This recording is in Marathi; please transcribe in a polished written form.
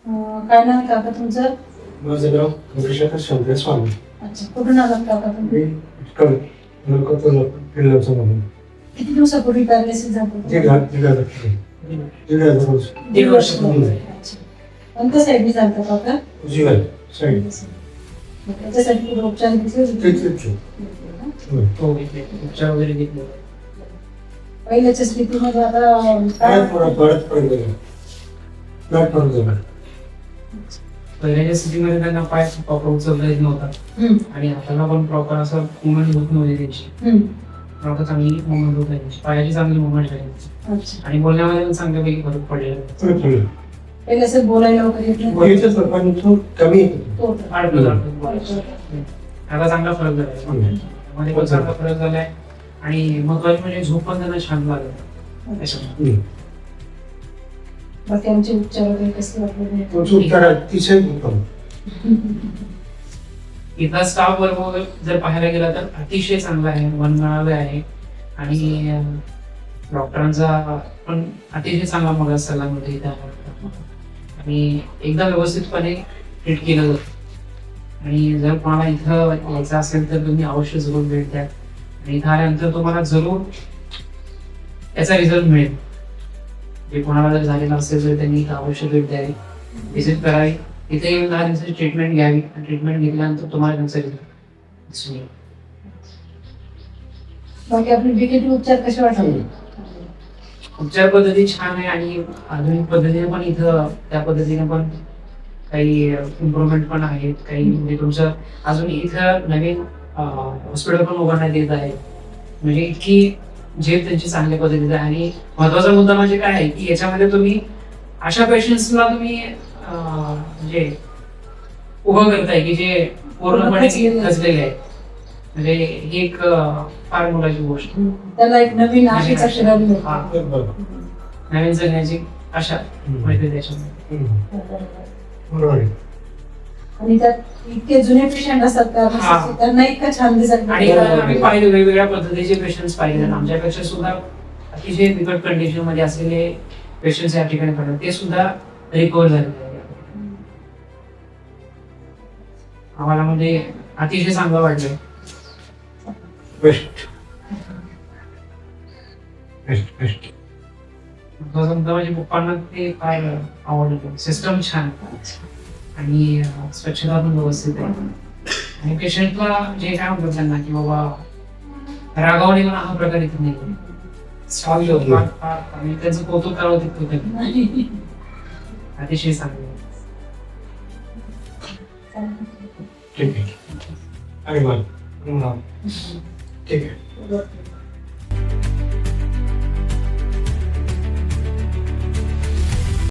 काय नाव काका तुमचं? माझं नाव गौरीशंकर शंकर स्वामी. अच्छा, कुठून आलात काका तुम्ही? किती दिवसापूर्वी पॅरालिसिस झालं? दीड वर्ष. अच्छा. कोणत्या साईडने झालं काका? त्याच्यासाठी कुठे उपचार घेतले? उपचार वगैरे घेतले. पहिल्याच्या स्थितीमध्ये आता काय? पहिल्याच्या स्थितीमध्ये त्यांना पाय प्रॉपर उचलता येत नव्हता आणि हाताला पण प्रॉपर असं मुवमेंट होत नव्हती त्यांची. प्रॉपर चांगली मुवमेंट होत नाही, पायाची चांगली मुवमेंट झाली आणि बोलण्यामध्ये पण चांगल्यापैकी फरक पडलेला. पहिले असं बोलायला वगैरे आता चांगला फरक झालाय, मध्ये पण चांगला फरक झालाय आणि महत्वाची म्हणजे झोप पण त्यांना छान लागत त्याच्यामुळे. बाकी आमचे उपचार वगैरे कसे वाटले? इथला स्टाफ वर्ग जर पाहायला गेला तर अतिशय चांगला आहे, मनमिळावे आहे आणि डॉक्टरांचा पण अतिशय चांगला मग सल्ला मिळतो इथे आणि एकदम व्यवस्थितपणे ट्रीट केलं जातं. आणि जर कोणाला इथं यायचं असेल तर तुम्ही अवश्य जरूर भेट द्या आणि इथं आल्यानंतर तुम्हाला जरूर याचा रिझल्ट मिळेल. जे कोणाला जर झालेलं असेल तर त्यांनी इथं अवश्य भेट द्यावी, व्हिजिट करावी, इथे येऊन 10 दिवसाची ट्रीटमेंट घ्यावी आणि ट्रीटमेंट घेतल्यानंतर तुम्हाला त्यांचा रिझल्ट मिळेल. बाकी आपले बीकेटी उपचार कसे वाटले? उपचार पद्धती छान आहे आणि आधुनिक पद्धतीने पण इथं त्या पद्धतीने पण काही इम्प्रुव्हमेंट पण आहेत. काही म्हणजे तुमचं अजून इथं नवीन हॉस्पिटल पण उभारण्यात येत आहे, म्हणजे इतकी जे त्यांची चांगल्या पद्धतीने आहे. आणि महत्वाचा मुद्दा म्हणजे काय आहे की याच्यामध्ये तुम्ही अशा पेशंट्सला तुम्ही म्हणजे उभं करताय की जे पूर्णपणे खचलेले आहेत, म्हणजे ही एक फार मोठी गोष्ट. त्याला एक नवीन आशेचा क्षण नवीन जगण्याची आशा मिळते त्याच्यामध्ये. आणि त्यात इतके जुने पेशंट असतात त्यांना इतकं छान दिसत. आणि आम्ही पाहिले वेगवेगळ्या पद्धतीचे पेशंट्स पाहिले, आमच्यापेक्षा सुद्धा अतिशय बिकट कंडिशन मध्ये असलेले पेशंट्स या ठिकाणी पडले, ते सुद्धा रिकव्हर झालेले. आम्हाला म्हणजे अतिशय चांगलं वाटलं. म्हणजे पप्पांना ते काय आवडलं, सिस्टम छान आणि स्वच्छता पण व्यवस्थित आहे आणि पेशंटला जे काय म्हणतात त्यांना की बाबा रागावणे म्हणा हा प्रकार इथे नाही, आणि त्यांचं कौतुक करावं तिथं अतिशय चांगलं. ठीक आहे. ठीक आहे.